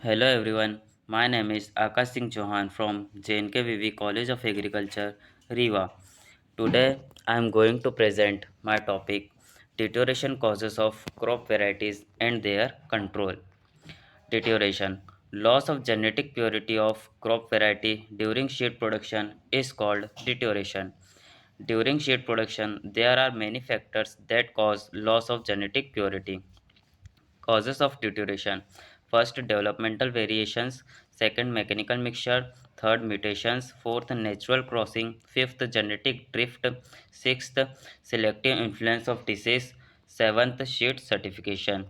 Hello everyone, my name is Akash Singh Chauhan from JNKVV College of Agriculture, Rewa. Today I am going to present my topic deterioration causes of crop varieties and their control. Deterioration. Loss of genetic purity of crop variety during seed production is called deterioration. During seed production, there are many factors that cause loss of genetic purity. Causes of deterioration: first, developmental variations; second, mechanical mixture; third, mutations; fourth, natural crossing; fifth, genetic drift; sixth, selective influence of disease; seventh, seed certification.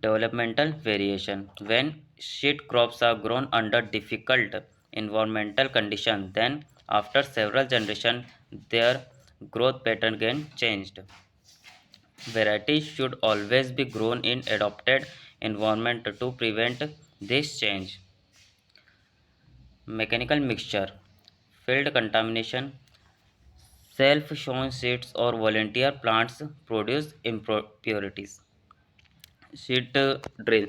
Developmental variation: when seed crops are grown under difficult environmental conditions, then after several generations their growth pattern get changed. Varieties should always be grown in adapted environment to prevent this change. Mechanical mixture, field contamination, self-sown seeds or volunteer plants produce impurities. Seed drill.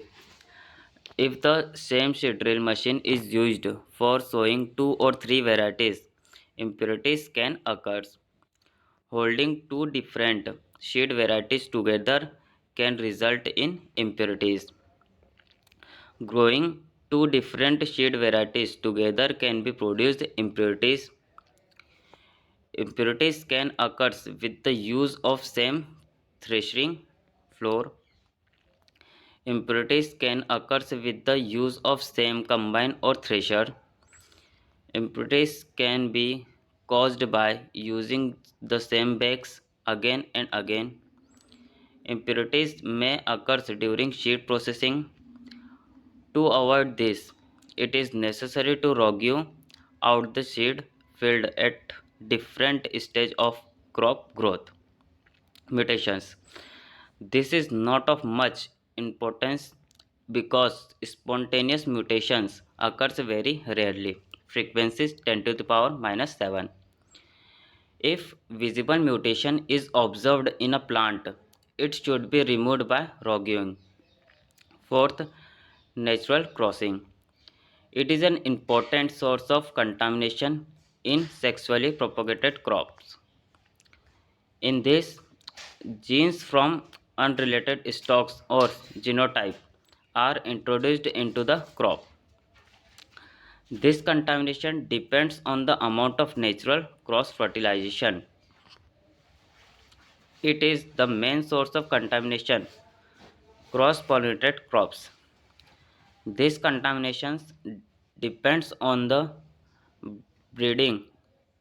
If the same seed drill machine is used for sowing two or three varieties, impurities can occur. Holding two different seed varieties together can result in impurities. Growing two different seed varieties together can be produced impurities. Impurities can occur with the use of same threshing floor. Impurities can occur with the use of same combine or thresher. Impurities can be caused by using the same bags again and again. Impurities may occur during seed processing. To avoid this, it is necessary to rogue out the seed field at different stage of crop growth. Mutations. This is not of much importance because spontaneous mutations occurs very rarely. Frequencies 10 to the power minus 7. If visible mutation is observed in a plant, it should be removed by roguing. Fourth, natural crossing. It is an important source of contamination in sexually propagated crops. In this, genes from unrelated stocks or genotype are introduced into the crop. This contamination depends on the amount of natural cross fertilization. It is the main source of contamination. Cross pollinated crops. This contamination depends on the breeding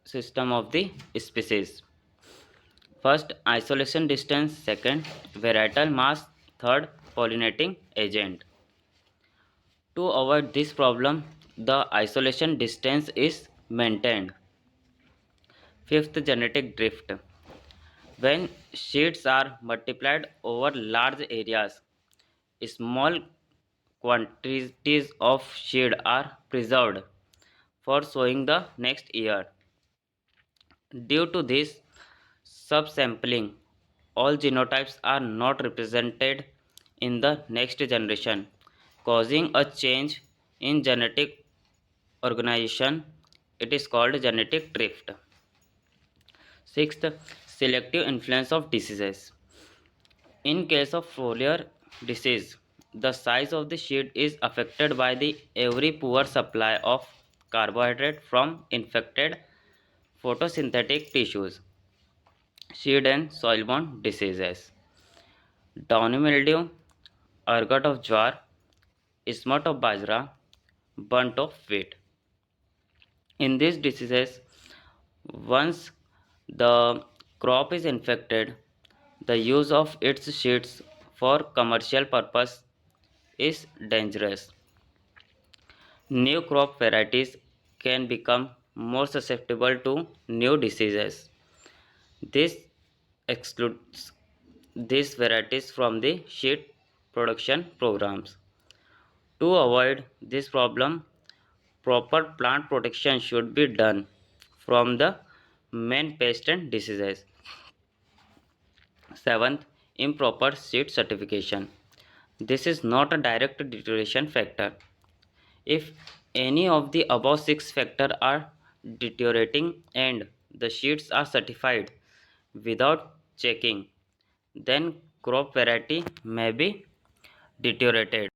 system of the species. First, isolation distance; second, varietal mass; third, pollinating agent. To avoid this problem, the isolation distance is maintained. Fifth, genetic drift. When seeds are multiplied over large areas, small quantities of seed are preserved for sowing the next year. Due to this subsampling, all genotypes are not represented in the next generation, causing a change in genetic organization. It is called genetic drift. Sixth, selective influence of diseases. In case of foliar disease, the size of the seed is affected by the every poor supply of carbohydrate from infected photosynthetic tissues. Seed and soil-borne diseases. Downy mildew, ergot of jowar, smut of bajra, burnt of wheat. In these diseases, once the crop is infected, the use of its seeds for commercial purpose is dangerous. New crop varieties can become more susceptible to new diseases. This excludes these varieties from the seed production programs. To avoid this problem, proper plant protection should be done from the main pest and diseases. Seventh, improper seed certification. This is not a direct deterioration factor. If any of the above six factors are deteriorating and the sheets are certified without checking, then crop variety may be deteriorated.